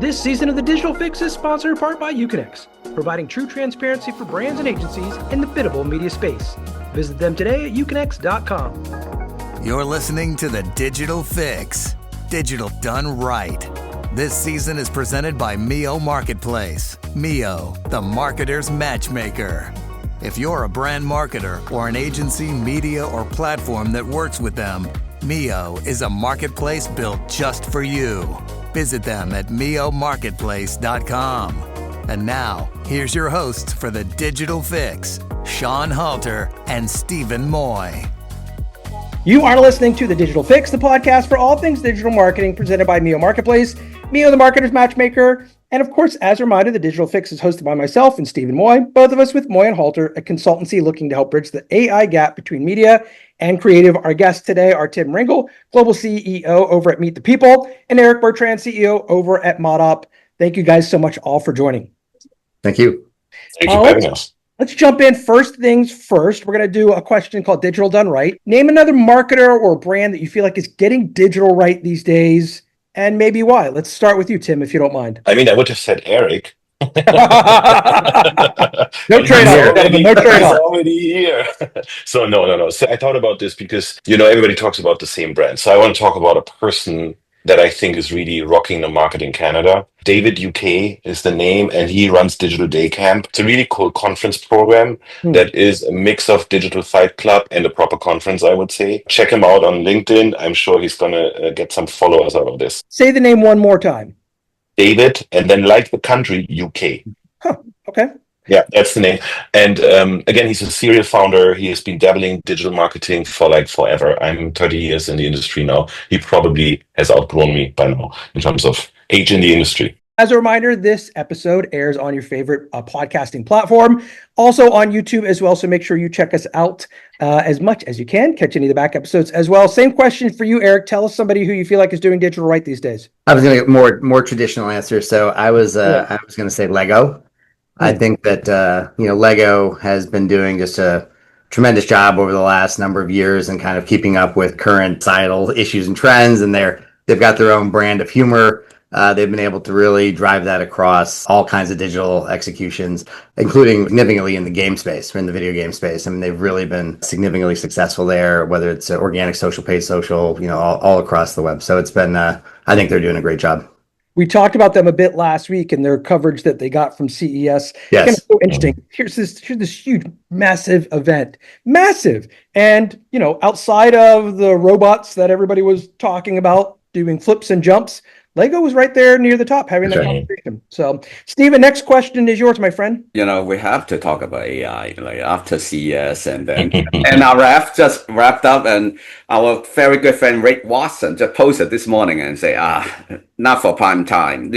This season of The Digital Fix is sponsored in part by Uconnect, providing true transparency for brands and agencies in the biddable media space. Visit them today at uconnect.com. You're listening to The Digital Fix, digital done right. This season is presented by Mio Marketplace. Mio, the marketer's matchmaker. If you're a brand marketer or an agency, media, or platform that works with them, Mio is a marketplace built just for you. Visit them at miomarketplace.com. And now, here's your hosts for The Digital Fix, Sean Halter and Stephen Moy. You are listening to The Digital Fix, the podcast for all things digital marketing presented by Mio Marketplace. Mio, the marketer's matchmaker. And of course, as a reminder, The Digital Fix is hosted by myself and Stephen Moy, both of us with Moy and Halter, a consultancy looking to help bridge the AI gap between media and creative. Our guests today are Tim Ringel, Global CEO over at Meet the People, and Eric Bertrand, CEO over at ModOp. Thank you guys so much all for joining. Thank you. Thank you for having us. Let's jump in. First things first, we're going to do a question called Digital Done Right. Name another marketer or brand that you feel like is getting digital right these days, and maybe why. Let's start with you, Tim, if you don't mind. I mean, I would have said Eric. No trade-off. No trade-off. Already here. So no. So I thought about this because, everybody talks about the same brand. So I want to talk about a person that I think is really rocking the market in Canada. David UK is the name, and he runs Digital Day Camp. It's a really cool conference program that is a mix of Digital Fight Club and a proper conference, I would say. Check him out on LinkedIn. I'm sure he's going to get some followers out of this. Say the name one more time. David, and then like the country, UK. Okay. Yeah, that's the name. And again, he's a serial founder. He has been dabbling in digital marketing for like forever. I'm 30 years in the industry now. He probably has outgrown me by now in terms of age in the industry. As a reminder, this episode airs on your favorite podcasting platform, also on YouTube as well. So make sure you check us out as much as you can. Catch any of the back episodes as well. Same question for you, Eric. Tell us somebody who you feel like is doing digital right these days. I was going to get more traditional answer. So I was going to say Lego. I think that Lego has been doing just a tremendous job over the last number of years and kind of keeping up with current societal issues and trends. And they've got their own brand of humor. They've been able to really drive that across all kinds of digital executions, including significantly in the game space, in the video game space. I mean, they've really been significantly successful there, whether it's organic, social, paid social, all across the web. So it's been, I think they're doing a great job. We talked about them a bit last week and their coverage that they got from CES. Yes. Kind of so interesting. Here's this huge, massive event. Massive. And, outside of the robots that everybody was talking about doing flips and jumps, Lego was right there near the top having that conversation. So, Stephen, next question is yours, my friend. We have to talk about AI after CES and then and our ref just wrapped up, and our very good friend Rick Watson just posted this morning and say, not for prime time.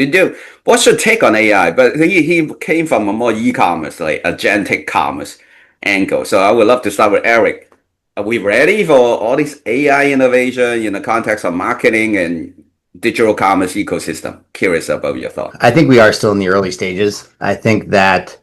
What's your take on AI? But he came from a more e-commerce, like agentic commerce angle. So I would love to start with Eric. Are we ready for all this AI innovation in the context of marketing and digital commerce ecosystem? Curious about your thought. I think we are still in the early stages. I think that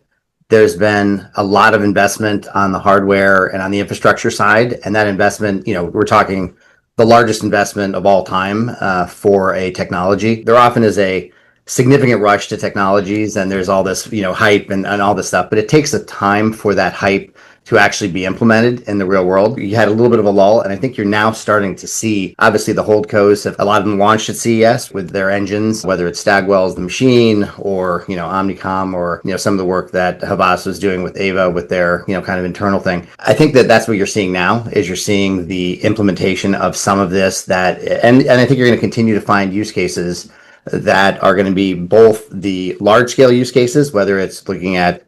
there's been a lot of investment on the hardware and on the infrastructure side. And that investment, we're talking the largest investment of all time for a technology. There often is a significant rush to technologies and there's all this, hype and all this stuff, but it takes a time for that hype to actually be implemented in the real world. You had a little bit of a lull, and I think you're now starting to see, obviously the holdcos, a lot of them launched at CES with their engines, whether it's Stagwell's The Machine or, Omnicom or, some of the work that Havas was doing with Ava with their, kind of internal thing. I think that that's what you're seeing now, is you're seeing the implementation of some of this and I think you're going to continue to find use cases that are going to be both the large scale use cases, whether it's looking at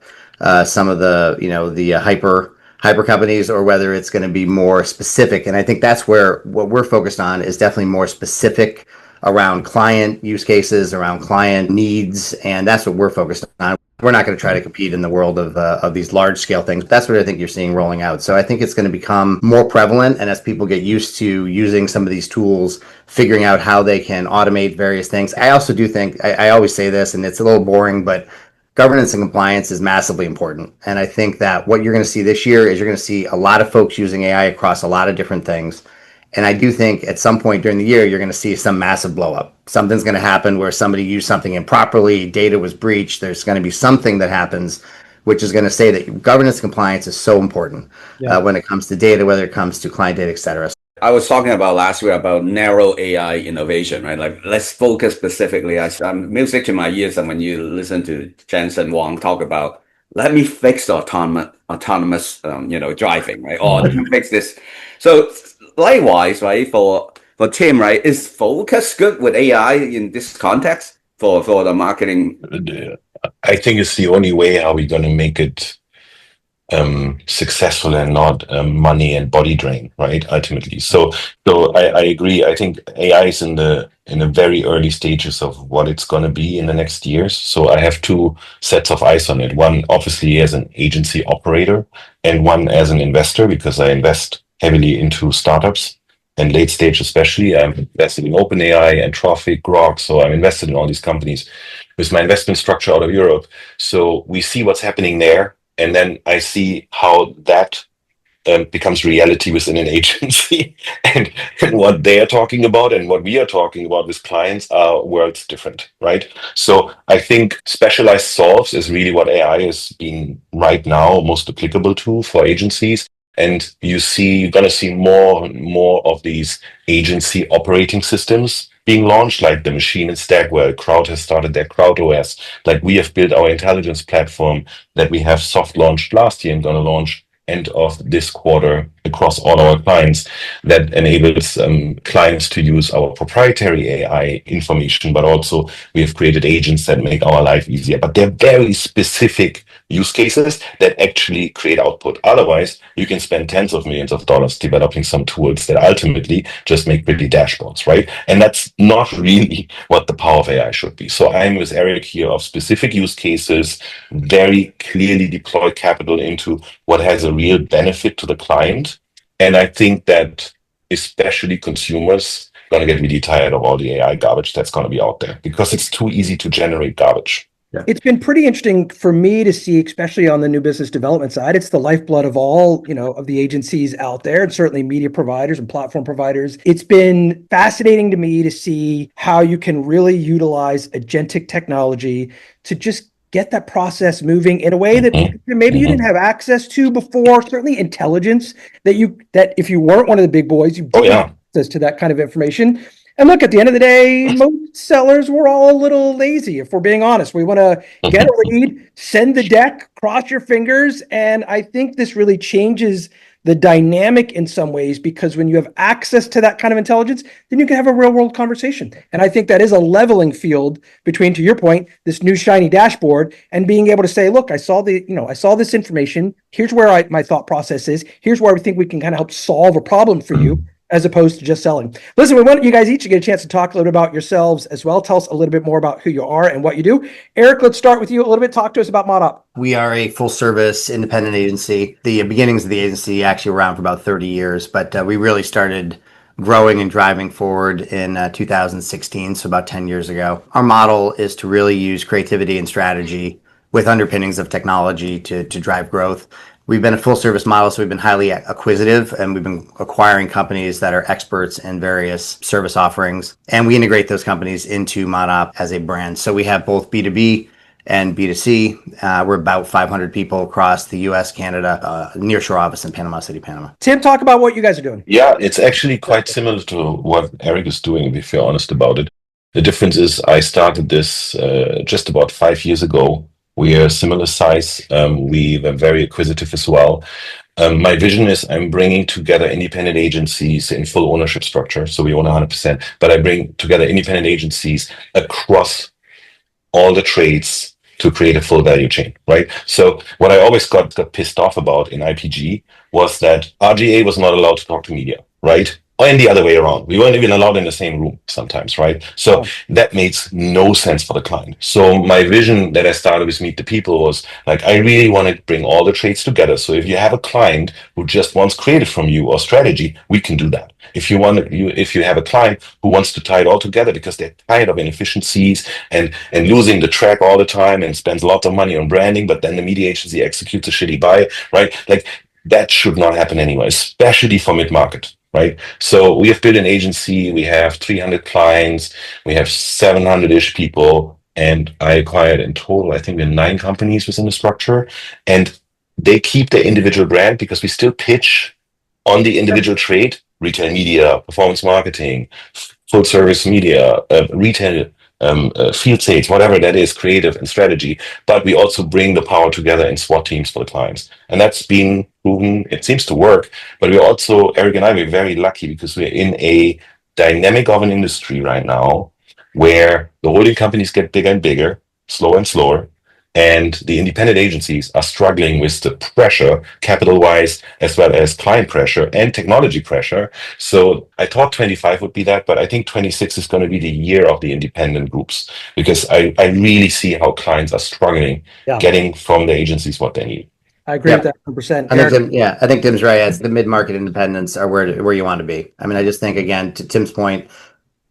some of the, the hyper companies, or whether it's going to be more specific. And I think that's where what we're focused on is definitely more specific around client use cases, around client needs. And that's what we're focused on. We're not going to try to compete in the world of these large scale things. That's what I think you're seeing rolling out. So I think it's going to become more prevalent. And as people get used to using some of these tools, figuring out how they can automate various things. I also do think, I always say this, and it's a little boring, but governance and compliance is massively important. And I think that what you're going to see this year is you're going to see a lot of folks using AI across a lot of different things. And I do think at some point during the year, you're going to see some massive blow up. Something's going to happen where somebody used something improperly, data was breached. There's going to be something that happens, which is going to say that governance compliance is so important when it comes to data, whether it comes to client data, et cetera. I was talking about last week about narrow AI innovation, right? Like let's focus specifically. Music to my ears, and when you listen to Jensen Huang talk about, let me fix the autonomous, driving, right? Or let me fix this. So likewise, right? For Tim, right? Is focus good with AI in this context for the marketing? I think it's the only way how we're going to make it successful and not money and body drain, right? Ultimately, so I agree. I think AI is in the very early stages of what it's going to be in the next years. So I have two sets of eyes on it. One, obviously, as an agency operator, and one as an investor, because I invest heavily into startups and late stage, especially. I'm invested in OpenAI, Anthropic, Grok. So I'm invested in all these companies with my investment structure out of Europe. So we see what's happening there. And then I see how that becomes reality within an agency, and what they are talking about and what we are talking about with clients are worlds different, right? So I think specialized solves is really what AI is being right now most applicable to for agencies. And you're going to see more and more of these agency operating systems being launched, like the Machine and Stack, where Crowd has started their Crowd OS. Like we have built our intelligence platform that we have soft launched last year and going to launch end of this quarter across all our clients, that enables clients to use our proprietary AI information, but also we have created agents that make our life easier. But they're very specific use cases that actually create output. Otherwise, you can spend tens of millions of dollars developing some tools that ultimately just make pretty dashboards, right? And that's not really what the power of AI should be. So I'm with Eric here of specific use cases, very clearly deploy capital into what has a real benefit to the client. And I think that especially consumers are going to get really tired of all the AI garbage that's going to be out there, because it's too easy to generate garbage. Yeah. It's been pretty interesting for me to see, especially on the new business development side. It's the lifeblood of all, of the agencies out there, and certainly media providers and platform providers. It's been fascinating to me to see how you can really utilize agentic technology to just get that process moving in a way that maybe you didn't have access to before. Certainly intelligence that if you weren't one of the big boys, you didn't have access to that kind of information. And look, at the end of the day, most sellers, we're all a little lazy, if we're being honest. We want to get a lead, send the deck, cross your fingers. And I think this really changes the dynamic in some ways, because when you have access to that kind of intelligence, then you can have a real world conversation. And I think that is a leveling field between, to your point, this new shiny dashboard and being able to say, look, I saw this information. Here's where my thought process is. Here's where we think we can kind of help solve a problem for you, as opposed to just selling. Listen, we want you guys each to get a chance to talk a little bit about yourselves as well. Tell us a little bit more about who you are and what you do. Eric, let's start with you a little bit. Talk to us about ModOp. We are a full service independent agency. The beginnings of the agency actually were around for about 30 years, but we really started growing and driving forward in 2016, so about 10 years ago. Our model is to really use creativity and strategy with underpinnings of technology to drive growth. We've been a full service model, so we've been highly acquisitive, and we've been acquiring companies that are experts in various service offerings. And we integrate those companies into ModOp as a brand. So we have both B2B and B2C. We're about 500 people across the US, Canada, nearshore office in Panama City, Panama. Tim, talk about what you guys are doing. Yeah, it's actually quite similar to what Eric is doing, if you're honest about it. The difference is I started this just about 5 years ago. We are a similar size. We were very acquisitive as well. My vision is I'm bringing together independent agencies in full ownership structure. So we own 100%, but I bring together independent agencies across all the trades to create a full value chain, right? So what I always got pissed off about in IPG was that RGA was not allowed to talk to media, right? And the other way around. We weren't even allowed in the same room sometimes, right? So that makes no sense for the client. So my vision that I started with Meet the People was like, I really want to bring all the trades together. So if you have a client who just wants creative from you or strategy, we can do that. If you have a client who wants to tie it all together because they're tired of inefficiencies and losing the track all the time and spends lots of money on branding, but then the media agency executes a shitty buy, right? Like that should not happen anyway, especially for mid-market. right? So we have built an agency, we have 300 clients, we have 700-ish people, and I acquired in total, I think we have 9 companies within the structure, and they keep their individual brand because we still pitch on the individual trade, retail media, performance marketing, full service media, retail, field sales, whatever that is, creative and strategy. But we also bring the power together in SWAT teams for the clients. And that's been proven. It seems to work. But we're also, Eric and I, we're very lucky because we're in a dynamic of an industry right now where the holding companies get bigger and bigger, slower and slower. And the independent agencies are struggling with the pressure, capital wise, as well as client pressure and technology pressure. So I thought 25 would be that, but I think 26 is going to be the year of the independent groups because I really see how clients are struggling getting from the agencies what they need. I agree with that 100%. I think Tim's right. It's the mid-market independents are where you want to be. I mean, I just think, again, to Tim's point,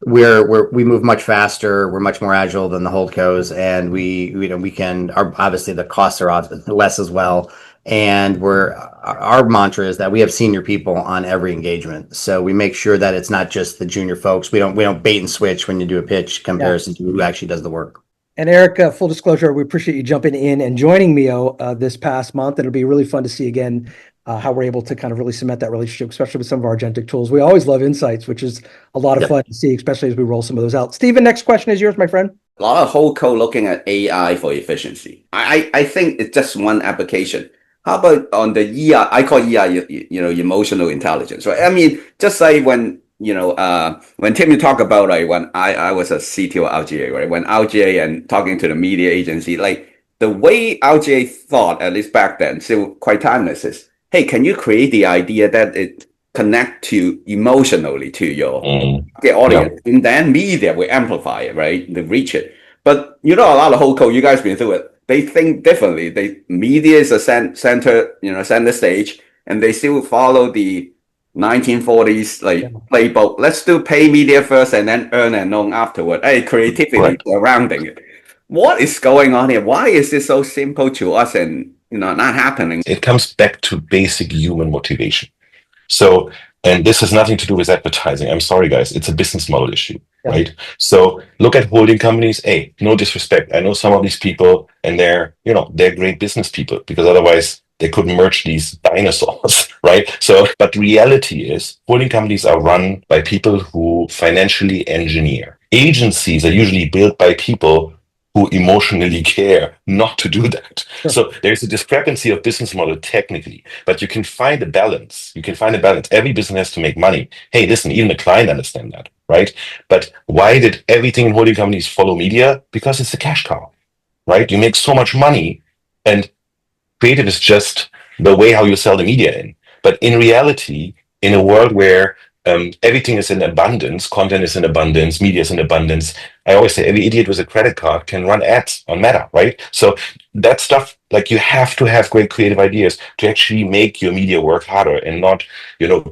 we move much faster. We're much more agile than the holdcos, and we can. Obviously the costs are less as well. And our mantra is that we have senior people on every engagement, so we make sure that it's not just the junior folks. We don't bait and switch when you do a pitch comparison to who actually does the work. And Eric, full disclosure, we appreciate you jumping in and joining MEO this past month. It'll be really fun to see again how we're able to kind of really cement that relationship, especially with some of our agentic tools. We always love insights, which is a lot of fun to see, especially as we roll some of those out. Steven, next question is yours, my friend. A lot of holdco looking at AI for efficiency. I think it's just one application. How about on the EI? I call EI, emotional intelligence, right? I mean, just say when Tim, you talk about like when I was a CTO at RGA, right? When RGA and talking to the media agency, like the way RGA thought, at least back then, still quite timeless is, hey, can you create the idea that it connect to emotionally to your audience, and then media will amplify it, right? They reach it. But a lot of holdco, you guys been through it. They think differently. Media is a center stage, and they still follow the 1940s playbook. Let's do pay media first and then earn and known afterward. Hey, creativity surrounding it. What is going on here? Why is this so simple to us and not happening? It comes back to basic human motivation. So, and this has nothing to do with advertising. I'm sorry, guys. It's a business model issue, right? So look at holding companies. Hey, no disrespect. I know some of these people and they're great business people because otherwise they couldn't merge these dinosaurs, right? So, but the reality is holding companies are run by people who financially engineer. Agencies are usually built by people who emotionally care not to do that. Sure. So there's a discrepancy of business model technically, but you can find a balance. Every business has to make money. Hey, listen, even the client understand that, right? But why did everything in holding companies follow media? Because it's a cash cow, right? You make so much money, and creative is just the way how you sell the media in. But in reality, in a world where everything is in abundance, content is in abundance, media is in abundance. I always say every idiot with a credit card can run ads on Meta, right? So that stuff, like you have to have great creative ideas to actually make your media work harder and not,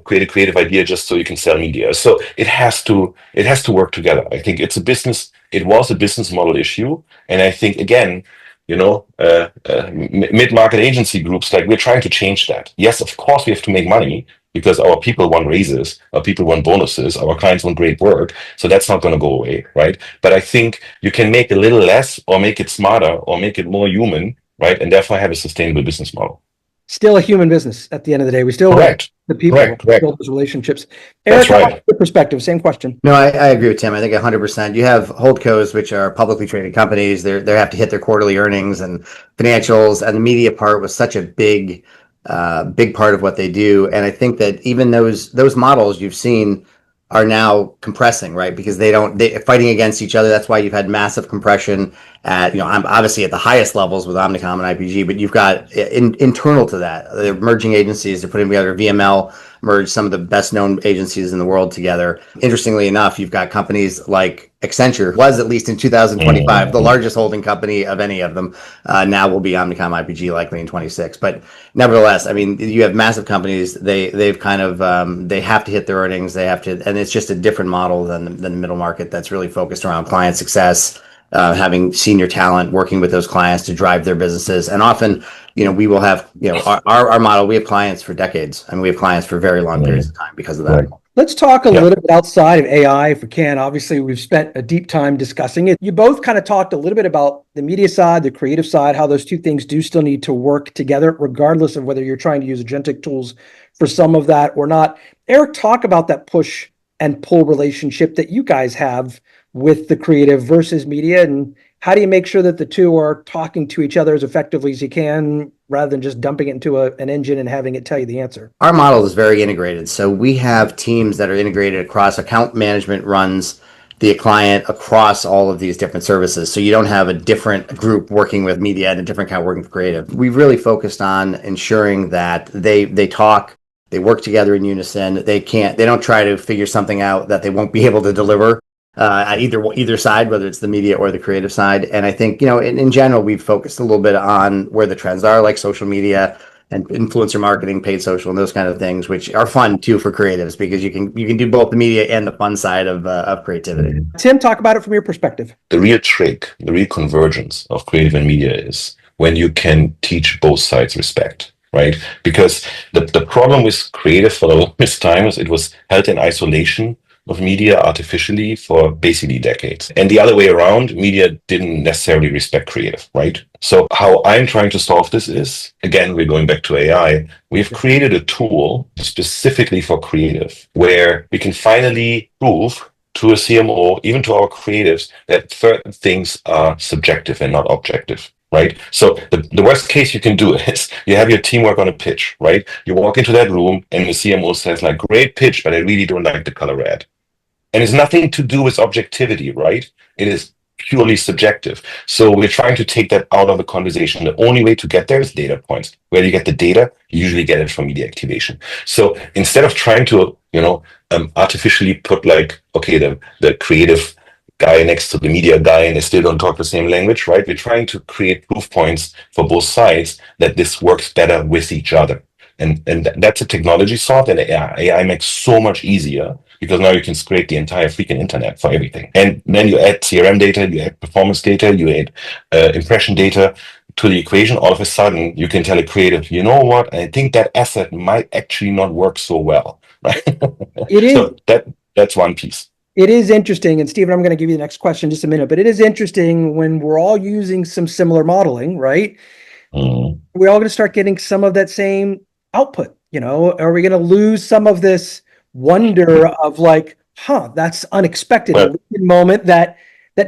create a creative idea just so you can sell media. So it has to work together. I think it was a business model issue. And I think, again, mid-market agency groups, like we're trying to change that. Yes, of course we have to make money, because our people want raises, our people want bonuses, our clients want great work. So that's not going to go away, right? But I think you can make a little less or make it smarter or make it more human, right? And therefore have a sustainable business model. Still a human business at the end of the day. We still correct the people build those relationships. Eric, that's right. Your perspective, same question. No, I agree with Tim. I think 100%. You have holdcos, which are publicly traded companies. They have to hit their quarterly earnings and financials, and the media part was such a big part of what they do. And I think that even those models you've seen are now compressing, right? Because they're fighting against each other. That's why you've had massive compression at, I'm obviously at the highest levels with Omnicom and IPG, but you've got internal to that, they're merging agencies, they're putting together VML, merge some of the best known agencies in the world together. Interestingly enough, you've got companies like Accenture, was at least in 2025 the largest holding company of any of them. Now will be Omnicom IPG likely in 26. But nevertheless, I mean, you have massive companies. They've kind of they have to hit their earnings. They have to, and it's just a different model than the middle market that's really focused around client success having senior talent working with those clients to drive their businesses. And often, we will have, our model, we have clients for decades, and we have clients for very long periods of time because of that. Right. Let's talk a little bit outside of AI if we can. Obviously, we've spent a deep time discussing it. You both kind of talked a little bit about the media side, the creative side, how those two things do still need to work together, regardless of whether you're trying to use agentic tools for some of that or not. Eric, talk about that push and pull relationship that you guys have with the creative versus media, and how do you make sure that the two are talking to each other as effectively as you can rather than just dumping it into an engine and having it tell you the answer? Our model is very integrated. So we have teams that are integrated across. Account management runs the client across all of these different services. So you don't have a different group working with media and a different account working with creative. We've really focused on ensuring that they talk, they work together in unison. They don't try to figure something out that they won't be able to deliver at either side, whether it's the media or the creative side. And I think, in general, we've focused a little bit on where the trends are, like social media and influencer marketing, paid social, and those kind of things, which are fun too for creatives, because you can do both the media and the fun side of creativity. Tim, talk about it from your perspective. The real trick, the real convergence of creative and media is when you can teach both sides respect, right? Because the problem with creative for the longest time is it was held in isolation of media artificially for basically decades. And the other way around, media didn't necessarily respect creative, right? So how I'm trying to solve this is, again, we're going back to AI. We've created a tool specifically for creative where we can finally prove to a CMO, even to our creatives, that certain things are subjective and not objective. Right. So the worst case you can do is you have your team work on a pitch, right? You walk into that room and the CMO says, like, great pitch, but I really don't like the color red. And it's nothing to do with objectivity, right? It is purely subjective. So we're trying to take that out of the conversation. The only way to get there is data points. Where you get the data, you usually get it from media activation. So instead of trying to, artificially put the creative guy next to the media guy and they still don't talk the same language, right? We're trying to create proof points for both sides that this works better with each other. And that's a technology solve, and AI makes so much easier because now you can scrape the entire freaking internet for everything. And then you add CRM data, you add performance data, you add impression data to the equation. All of a sudden, you can tell a creative, you know what? I think that asset might actually not work so well, right? It is. So that's one piece. It is interesting, and Stephen, I'm going to give you the next question in just a minute, but it is interesting when we're all using some similar modeling, right? We're all going to start getting some of that same output. Are we going to lose some of this wonder of that's unexpected, a moment that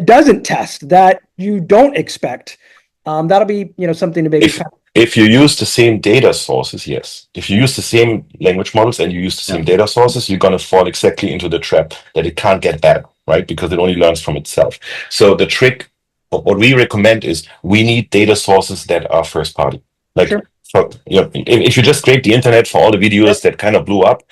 doesn't test, that you don't expect? That'll be, something to make. If you use the same data sources, yes. If you use the same language models and you use the same data sources, you're going to fall exactly into the trap that it can't get better, right? Because it only learns from itself. So the trick, what we recommend is we need data sources that are first party. If you just scrape the internet for all the videos that kind of blew up,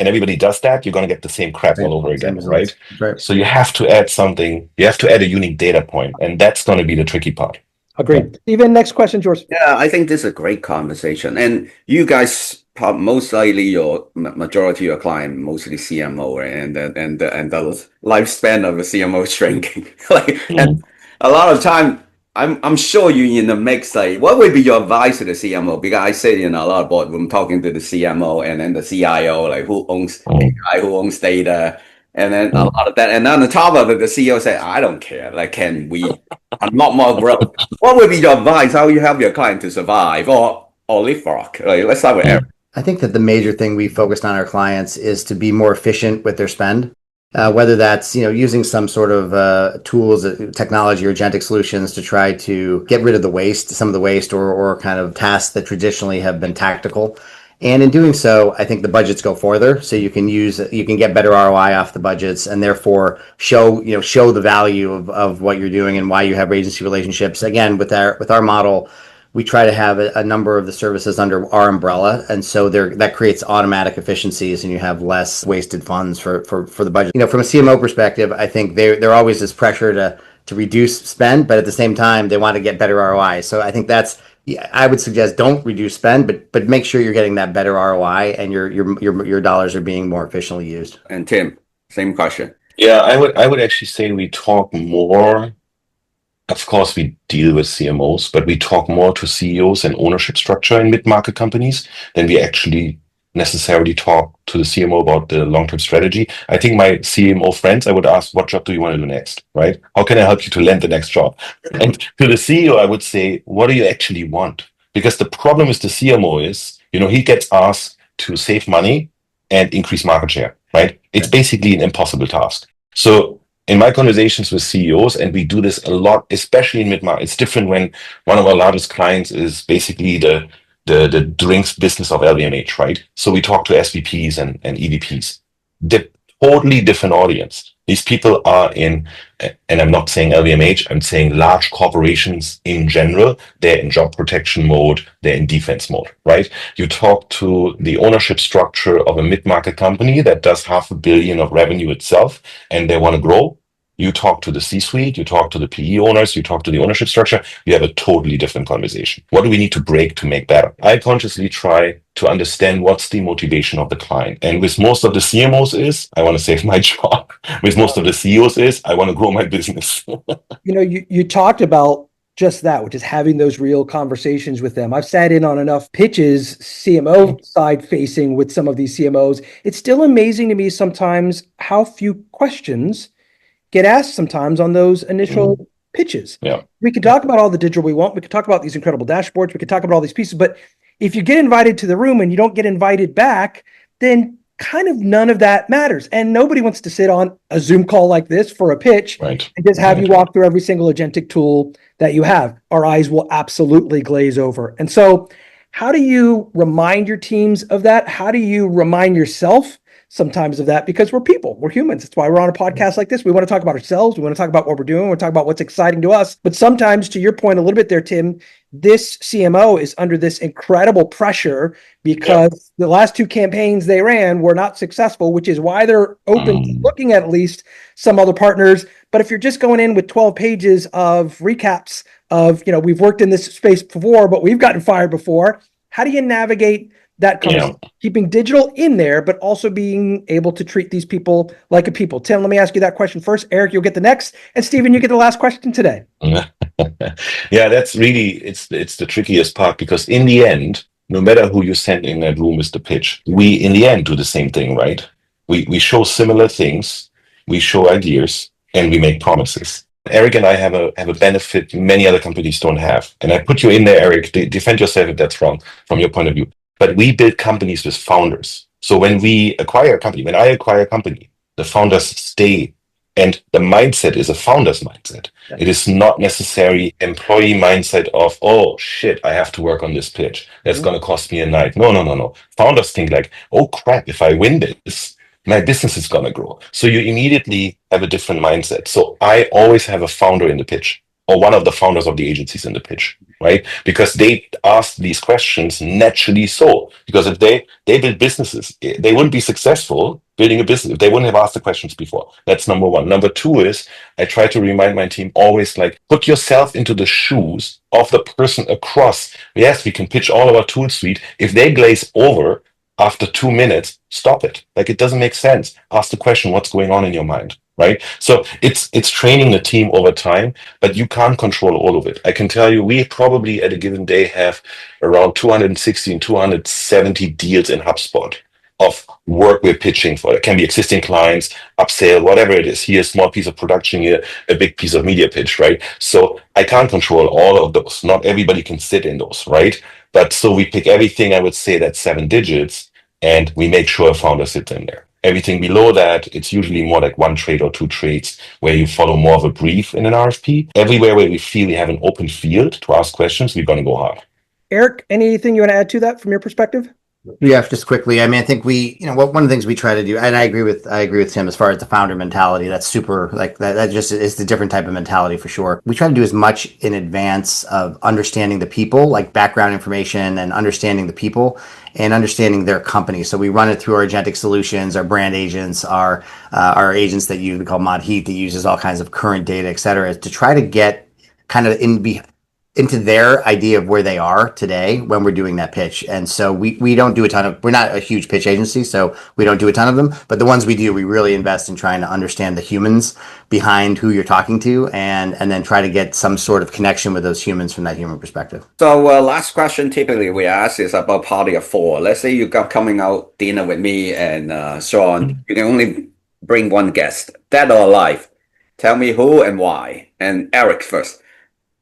and everybody does that, you're going to get the same crap all over again, right? So you have to add something. You have to add a unique data point, and that's going to be the tricky part. Agreed. Stephen, next question, George. Yeah, I think this is a great conversation. And you guys, most likely your majority of your client, mostly CMO, and the lifespan of a CMO is shrinking. And a lot of time, I'm sure you in the mix. What would be your advice to the CMO? Because I said a lot of boardroom talking to the CMO and then the CIO, who owns AI, who owns data. And then a lot of that. And on the top of it, the CEO said, I don't care. Can we unlock more growth? What would be your advice? How you help your client to survive or leapfrog? Let's start with Eric. I think that the major thing we focused on our clients is to be more efficient with their spend. Whether that's, using some sort of tools, technology or agentic solutions to try to get rid of some of the waste or kind of tasks that traditionally have been tactical. And in doing so, I think the budgets go further, so you can get better ROI off the budgets, and therefore show the value of what you're doing and why you have agency relationships. Again, with our model, we try to have a number of the services under our umbrella, and so that creates automatic efficiencies, and you have less wasted funds for the budget. From a CMO perspective, I think there always is pressure to reduce spend, but at the same time, they want to get better ROI. So I think I would suggest don't reduce spend, but make sure you're getting that better ROI and your dollars are being more efficiently used. And Tim, same question. Yeah, I would actually say we talk more Of course, we deal with CMOs, but we talk more to CEOs and ownership structure in mid-market companies than we actually necessarily talk to the CMO about the long-term strategy. I think my CMO friends, I would ask, what job do you want to do next, right? How can I help you to land the next job? And to the CEO, I would say, what do you actually want? Because the problem with the CMO is, he gets asked to save money and increase market share, right? It's basically an impossible task. So in my conversations with CEOs, and we do this a lot, especially in mid-market, it's different when one of our largest clients is basically the drinks business of LVMH, right? So we talk to SVPs and EVPs. Totally different audience. These people are in, and I'm not saying LVMH, I'm saying large corporations in general. They're in job protection mode, they're in defense mode, right? You talk to the ownership structure of a mid-market company that does $500 million of revenue itself, and they want to grow. You talk to the C-suite, you talk to the PE owners, you talk to the ownership structure, you have a totally different conversation. What do we need to break to make better? I consciously try to understand what's the motivation of the client. And with most of the CMOs is, I want to save my job. With most of the CEOs is, I want to grow my business. You talked about just that, which is having those real conversations with them. I've sat in on enough pitches, CMO side facing with some of these CMOs. It's still amazing to me sometimes how few questions get asked sometimes on those initial pitches. Yeah. We could talk about all the digital we want. We could talk about these incredible dashboards. We could talk about all these pieces. But if you get invited to the room and you don't get invited back, then kind of none of that matters. And nobody wants to sit on a Zoom call like this for a pitch Right. and just have you walk through every single agentic tool that you have. Our eyes will absolutely glaze over. And so how do you remind your teams of that? How do you remind yourself sometimes of that? Because we're people, we're humans. That's why we're on a podcast like this. We want to talk about ourselves. We want to talk about what we're doing. We want to talk about what's exciting to us. But sometimes, to your point a little bit there, Tim, this CMO is under this incredible pressure because the last two campaigns they ran were not successful, which is why they're open to looking at least some other partners. But if you're just going in with 12 pages of recaps of, we've worked in this space before, but we've gotten fired before, how do you navigate that conversation, keeping digital in there, but also being able to treat these people like a people? Tim, let me ask you that question first. Eric, you'll get the next. And Stephen, you get the last question today. Yeah, that's really, it's the trickiest part, because in the end, no matter who you send in that room with the pitch, we in the end do the same thing, right? We show similar things, we show ideas, and we make promises. Eric and I have a benefit many other companies don't have. And I put you in there, Eric, defend yourself if that's wrong from your point of view. But we build companies with founders. So when I acquire a company, the founders stay. And the mindset is a founder's mindset. It is not necessarily employee mindset of, oh shit, I have to work on this pitch. That's going to cost me a night. No. Founders think like, oh crap, if I win this, my business is going to grow. So you immediately have a different mindset. So I always have a founder in the pitch, or one of the founders of the agencies in the pitch, right? Because they ask these questions naturally. So because if they build businesses, they wouldn't be successful building a business if they wouldn't have asked the questions before. That's number one. Number two is I try to remind my team always, like, put yourself into the shoes of the person across. Yes, we can pitch all of our tool suite. If they glaze over after 2 minutes, stop it. Like, it doesn't make sense. Ask the question, what's going on in your mind? Right. So it's training the team over time, but you can't control all of it. I can tell you, we probably at a given day have around 260 and 270 deals in HubSpot of work we're pitching for. It can be existing clients, upsell, whatever it is. Here, a small piece of production, here, a big piece of media pitch, right? So I can't control all of those. Not everybody can sit in those, right? But so we pick everything, I would say, that's 7 digits, and we make sure a founder sits in there. Everything below that, it's usually more like 1 trade or 2 trades where you follow more of a brief in an RFP. Everywhere where we feel we have an open field to ask questions, we're going to go hard. Eric, anything you want to add to that from your perspective? Yeah, just quickly. I mean, I think one of the things we try to do, and I agree with Tim as far as the founder mentality. That's super, like that just is the different type of mentality for sure. We try to do as much in advance of understanding the people, like background information and understanding the people and understanding their company. So we run it through our agentic solutions, our brand agents, our agents that we call Mod Heat, that uses all kinds of current data, et cetera, to try to get kind of into their idea of where they are today when we're doing that pitch. And so we don't do a ton of, we're not a huge pitch agency, so we don't do a ton of them, but the ones we do, we really invest in trying to understand the humans behind who you're talking to and then try to get some sort of connection with those humans from that human perspective. So last question typically we ask is about party of four. Let's say you got coming out dinner with me and Sean, you can only bring one guest, dead or alive. Tell me who and why. And Eric first.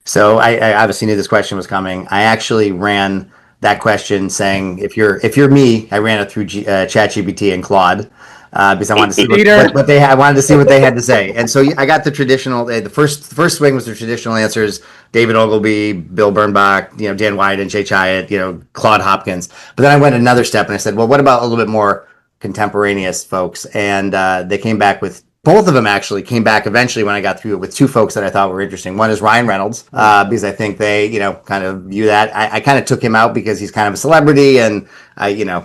So I obviously knew this question was coming. I actually ran that question saying, if you're me, I ran it through ChatGPT and Claude because I wanted to see what they had. I wanted to see what they had to say. And so I got the traditional. The first swing was the traditional answers: David Ogilvy, Bill Bernbach, Dan White, and Jay Chiat, Claude Hopkins. But then I went another step and I said, well, what about a little bit more contemporaneous folks? And they came back with. Both of them actually came back eventually when I got through it with two folks that I thought were interesting. One is Ryan Reynolds, because I think they, kind of view that. I kind of took him out because he's kind of a celebrity and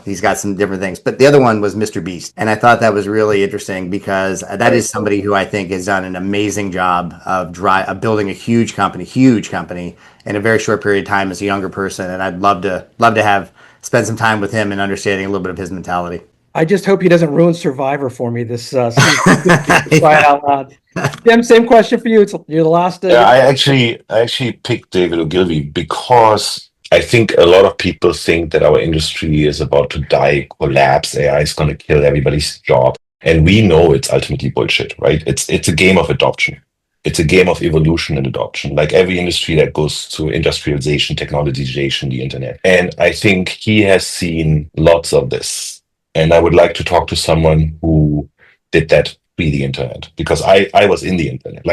he's got some different things. But the other one was Mr. Beast. And I thought that was really interesting because that is somebody who I think has done an amazing job of building a huge company in a very short period of time as a younger person. And I'd love to spend some time with him and understanding a little bit of his mentality. I just hope he doesn't ruin Survivor for me this season. Quiet out loud. Tim, same question for you. You're the last. I actually picked David Ogilvy because I think a lot of people think that our industry is about to die, collapse. AI is going to kill everybody's job, and we know it's ultimately bullshit, right? It's a game of adoption. It's a game of evolution and adoption, like every industry that goes through industrialization, technologization, the internet. And I think he has seen lots of this. And I would like to talk to someone who did that pre the internet, because I was in the internet.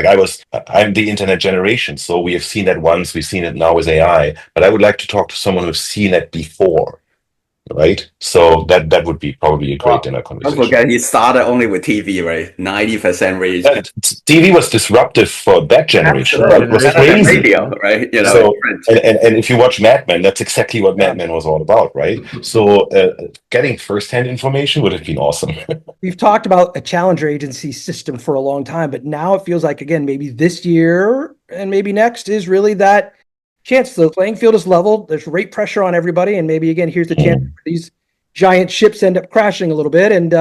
I'm the internet generation. So we have seen that once, we've seen it now with AI, but I would like to talk to someone who's seen it before. Right, so that would be probably a great dinner conversation. Don't forget, he started only with TV, right? 90% raise. TV was disruptive for that generation. Right? It was crazy. Radio, right? So, and if you watch Mad Men, that's exactly what Mad Men was all about, right? So getting firsthand information would have been awesome. We've talked about a challenger agency system for a long time, but now it feels like, again, maybe this year and maybe next is really that chance. The playing field is leveled. There's rate pressure on everybody, and maybe again, here's the chance for these giant ships end up crashing a little bit, and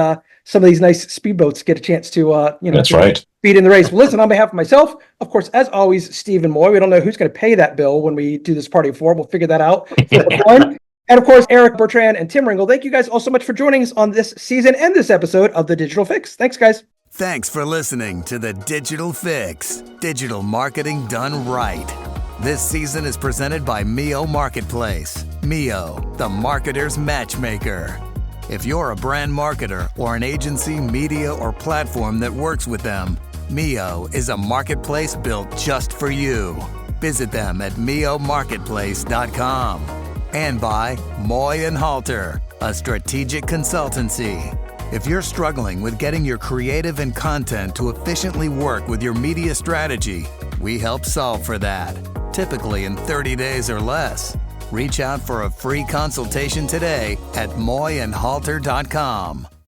some of these nice speedboats get a chance to, that's right, speed in the race. Well, listen, on behalf of myself, of course, as always, Stephen Moy. We don't know who's going to pay that bill when we do this party of four. We'll figure that out. And of course, Eric, Bertrand, and Tim Ringel. Thank you guys all so much for joining us on this season and this episode of The Digital Fix. Thanks, guys. Thanks for listening to The Digital Fix, digital marketing done right. This season is presented by Mio Marketplace. Mio, the marketer's matchmaker. If you're a brand marketer or an agency, media, or platform that works with them, Mio is a marketplace built just for you. Visit them at miomarketplace.com. And by Moy & Halter, a strategic consultancy. If you're struggling with getting your creative and content to efficiently work with your media strategy, we help solve for that, typically in 30 days or less. Reach out for a free consultation today at moyandhalter.com.